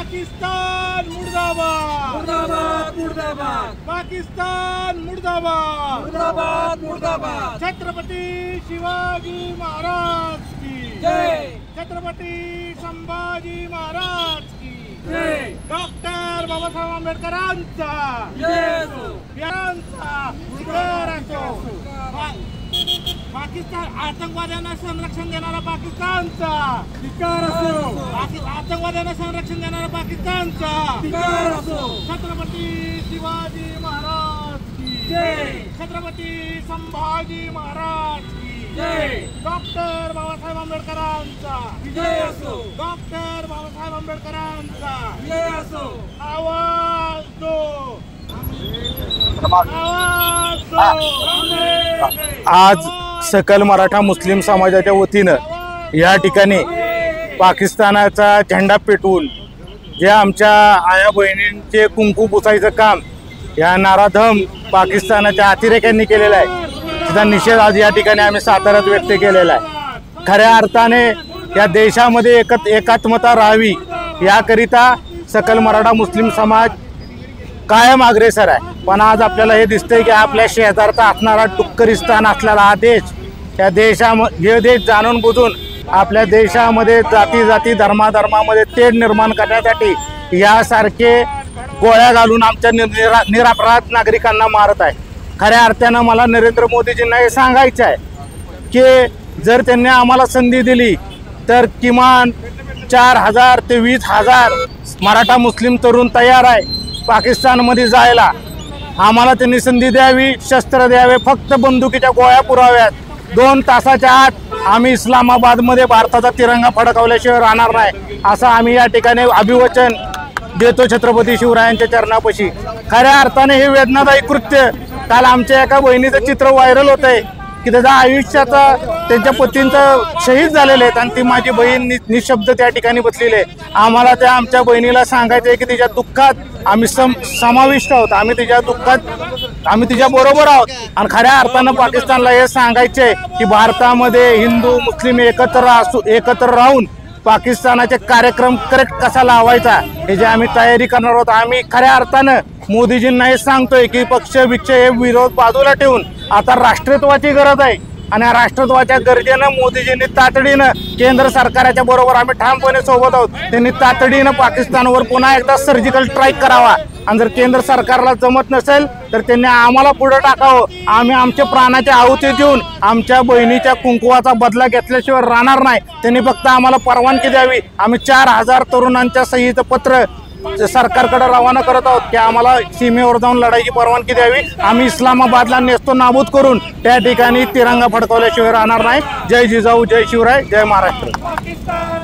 पाकिस्तान मुर्दाबाद मुर्दाबाद मुर्दाबाद पाकिस्तान मुर्दाबाद मुर्दाबाद मुर्दाबाद छत्रपती शिवाजी महाराज की जय छत्रपती संभाजी महाराज की जय डॉक्टर बाबासाहेब आंबेडकरांचा पाकिस्तान आतंकवाद्यांना संरक्षण देणारा पाकिस्तानचा आतंकवाद्यांना संरक्षण देणारा पाकिस्तानचा छत्रपती शिवाजी महाराज की जय छत्रपती संभाजी महाराज की जय डॉक्टर बाबासाहेब आंबेडकरांचा विजय असो डॉक्टर बाबासाहेब आंबेडकरांचा विजय असो आवाज दो आज सकल मराठा मुस्लिम समाजाच्या वतीनं या ठिकाणी पाकिस्तानाचा झेंडा पेटवून जे आमच्या आया बहिणींचे कुंकू पुसायचं काम या नाराधम पाकिस्तानाच्या अतिरेक्यांनी केलेलं आहे, त्याचा निषेध आज या ठिकाणी आम्ही साताऱ्यात व्यक्त केलेला आहे। खऱ्या अर्थाने या देशामध्ये एकात्मता राहावी याकरिता सकल मराठा मुस्लिम समाज कायम अग्रेसर आहे। पण आज आपल्याला हे दिसतंय की आपल्या शेजारचा असणारा टुक्करिस्तान असलेला हा देश या हे देश जाणून बुजून आपल्या देशामध्ये जाती धर्मामध्ये तेढ निर्माण करण्यासाठी यासारखे गोळ्या घालून आमच्या निरपराध नागरिकांना मारत आहे। खऱ्या अर्थानं मला नरेंद्र मोदीजींना हे सांगायचं आहे की जर त्यांनी आम्हाला संधी दिली तर किमान 4,000 ते 20,000 मराठा मुस्लिम तरुण तयार आहे पाकिस्तानमध्ये जायला। आम्हाला त्यांनी संधी द्यावी, शस्त्र द्यावे, फक्त बंदुकीच्या गोळ्या पुराव्यात। 2 तासाच्या आत आम्ही इस्लामाबादमध्ये भारताचा तिरंगा फडकवल्याशिवाय राहणार नाही असं आम्ही या ठिकाणी अभिवचन देतो छत्रपती शिवरायांच्या चरणापाशी। खऱ्या अर्थाने हे वेदनादायी कृत्य काल आमच्या एका बहिणीचं चित्र व्हायरल होत आहे की त्याच्या आयुष्याचा त्यांच्या पतींचं शहीद झालेले आहेत आणि ती माझी बहीण निशब्द त्या ठिकाणी बसलेली आहे। आम्हाला त्या आमच्या बहिणीला सांगायचं आहे की तिच्या दुःखात आम्ही समाविष्ट आहोत, आम्ही तिच्या दुःखात आम्ही तिच्या बरोबर आहोत। आणि खऱ्या अर्थानं पाकिस्तानला हे सांगायचे की भारतामध्ये हिंदू मुस्लिम एकत्र राहून पाकिस्तानाचे कार्यक्रम करेक्ट कसा लावायचा हे जे आम्ही तयारी करणार आहोत। आम्ही खऱ्या अर्थानं मोदीजींना हे सांगतोय की पक्ष हे विरोध बाजूला ठेवून आता राष्ट्रत्वाची गरज आहे आणि या राष्ट्रत्वाच्या गरजेनं मोदीजींनी तातडीनं केंद्र सरकारच्या बरोबर आम्ही ठामपणे सोबत आहोत, त्यांनी तातडीनं पाकिस्तानवर पुन्हा एकदा सर्जिकल स्ट्राईक करावा आणि जर केंद्र सरकारला जमत नसेल तर त्यांनी आम्हाला पुढे टाकावं। आम्ही आमच्या प्राणाची आहुती देऊन आमच्या बहिणीच्या कुंकुवाचा बदला घेतल्याशिवाय राहणार नाही। त्यांनी फक्त आम्हाला परवानगी द्यावी। आम्ही 4,000 तरुणांच्या सहीचं पत्र सरकारकडे रवाना करत आहोत की आम्हाला सीमेवर जाऊन लढाईची परवानगी द्यावी। आम्ही इस्लामाबादला नेस्तो नाबूद करून त्या ठिकाणी तिरंगा फडकवल्याशिवाय राहणार नाही। जय जिजाऊ, जय शिवराय, जय महाराष्ट्र।